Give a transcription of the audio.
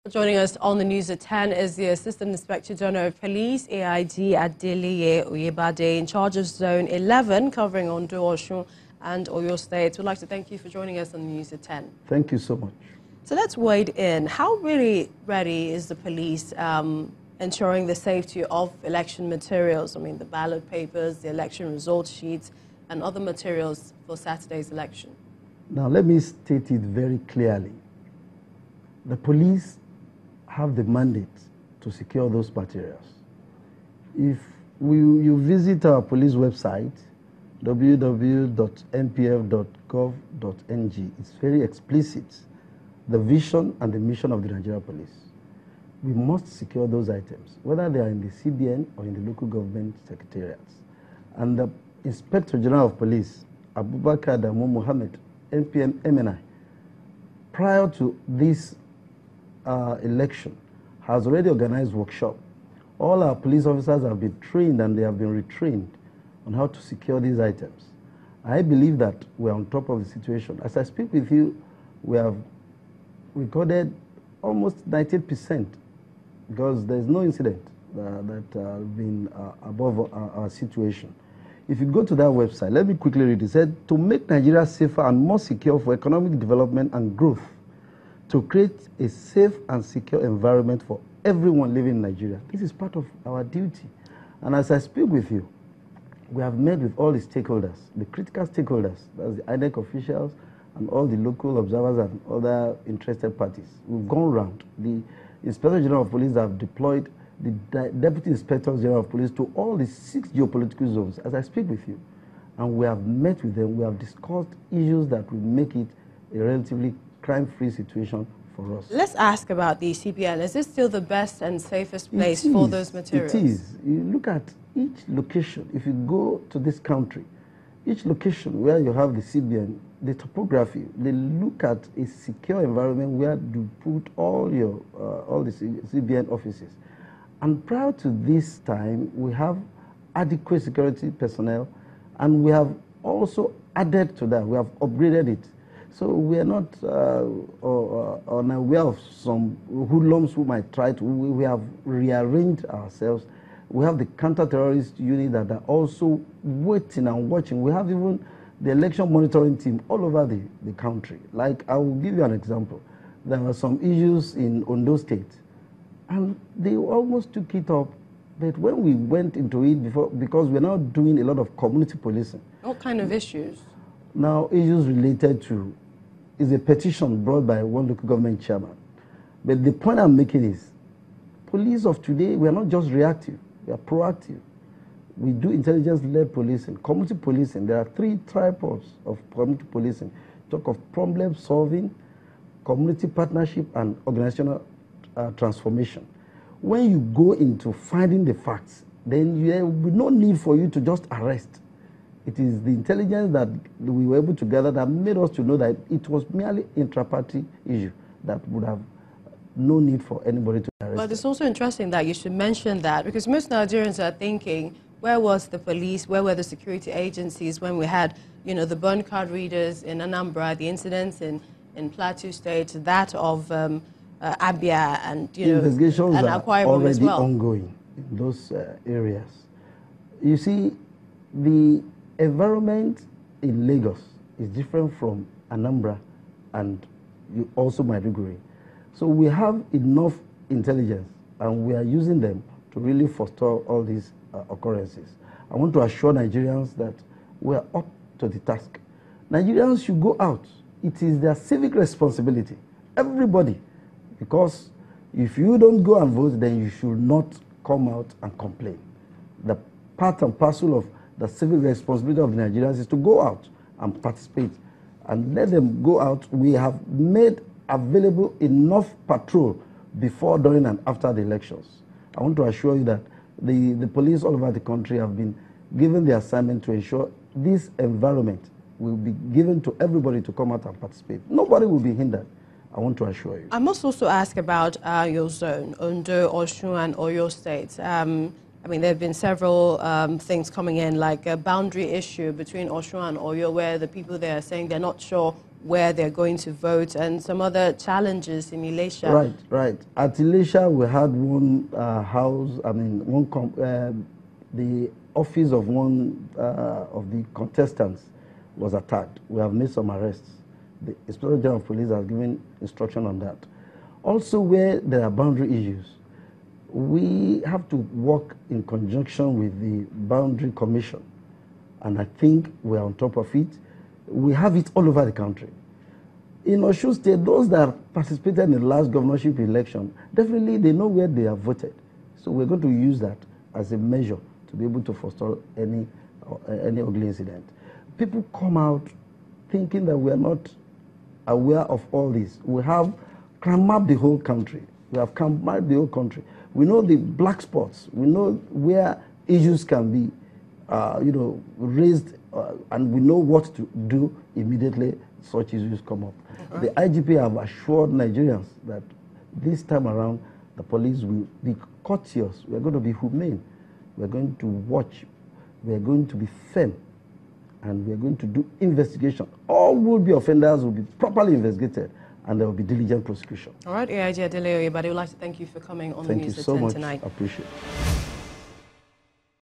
Joining us on the news at 10 is the Assistant Inspector General of Police, AIG Adeleye Oyebade, in charge of Zone 11, covering Ondo, Osun and Oyo States. We'd like to thank you for joining us on the news at 10. Thank you so much. So let's wade in. How really ready is the police ensuring the safety of election materials? I mean, the ballot papers, the election result sheets, and other materials for Saturday's election? Now, let me state it very clearly. The police have the mandate to secure those materials. If you visit our police website, www.npf.gov.ng, it's very explicit, the vision and the mission of the Nigerian police. We must secure those items, whether they are in the CBN or in the local government secretariats. And the Inspector General of Police, Abubakar Damu Mohammed, NPM MNI, prior to this election, has already organized workshop. All our police officers have been trained and they have been retrained on how to secure these items. I believe that we're on top of the situation. As I speak with you, we have recorded almost 98% because there's no incident that have been above our situation. If you go to that website, let me quickly read it. It said, to make Nigeria safer and more secure for economic development and growth, to create a safe and secure environment for everyone living in Nigeria. This is part of our duty. And as I speak with you, we have met with all the stakeholders, the critical stakeholders, that's the INEC officials and all the local observers and other interested parties. We've gone round. The Inspector General of Police have deployed the Deputy Inspector General of Police to all the 6 geopolitical zones as I speak with you. And we have met with them, we have discussed issues that will make it a relatively crime-free situation for us. Let's ask about the CBN. Is this still the best and safest place for those materials? It is. You look at each location. If you go to this country, each location where you have the CBN, the topography, they look at a secure environment where you put all the CBN offices. And prior to this time, we have adequate security personnel, and we have also added to that. We have upgraded it. So we are not unaware of some hoodlums who might try to. We have rearranged ourselves. We have the counter-terrorist unit that are also waiting and watching. We have even the election monitoring team all over the country. Like, I will give you an example. There were some issues in Ondo State, and they almost took it up. But when we went into it before, because we're now doing a lot of community policing. What kind of issues? Now, issues related to, is a petition brought by one local government chairman. But the point I'm making is, police of today, we are not just reactive, we are proactive. We do intelligence-led policing, community policing. There are 3 tripods of community policing. Talk of problem solving, community partnership, and organizational transformation. When you go into finding the facts, then there will be no need for you to just arrest. It is the intelligence that we were able to gather that made us to know that it was merely intra-party issue that would have no need for anybody to arrest. But it's also interesting that you should mention that, because most Nigerians are thinking, where was the police, where were the security agencies when we had, you know, the burn card readers in Anambra, the incidents in Plateau State, that of Abia, and, you know, investigations and are Akwa Ibom already as well. ongoing in those areas. You see, the environment in Lagos is different from Anambra and also Maiduguri. So we have enough intelligence and we are using them to really forestall all these occurrences. I want to assure Nigerians that we are up to the task. Nigerians should go out. It is their civic responsibility, everybody, because if you don't go and vote, then you should not come out and complain. The part and parcel of the civic responsibility of the Nigerians is to go out and participate and let them go out. We have made available enough patrol before, during, and after the elections. I want to assure you that the police all over the country have been given the assignment to ensure this environment will be given to everybody to come out and participate. Nobody will be hindered. I want to assure you. I must also ask about your zone, Ondo, Osun, and Oyo states. I mean, there have been several things coming in, like a boundary issue between Osun and Oyo, where the people there are saying they're not sure where they're going to vote, and some other challenges in Elisha. Right, right. At Elisha, we had one house, the office of one of the contestants was attacked. We have made some arrests. The Inspector General of Police has given instruction on that. Also, where there are boundary issues, we have to work in conjunction with the Boundary Commission, and I think we are on top of it. We have it all over the country. In Osun State, those that participated in the last governorship election, definitely they know where they have voted. So we're going to use that as a measure to be able to forestall any ugly incident. People come out thinking that we are not aware of all this. We have crime-mapped the whole country. We have crime-mapped the whole country. We know the black spots. We know where issues can be, raised, and we know what to do immediately such issues come up. The IGP have assured Nigerians that this time around, the police will be courteous. We are going to be humane. We are going to watch. We are going to be firm. And we are going to do investigation. All would-be offenders will be properly investigated, and there will be diligent prosecution. All right, AIG Adele Oyebade, I would like to thank you for coming on the News at 10 tonight. Thank you so much. I appreciate it.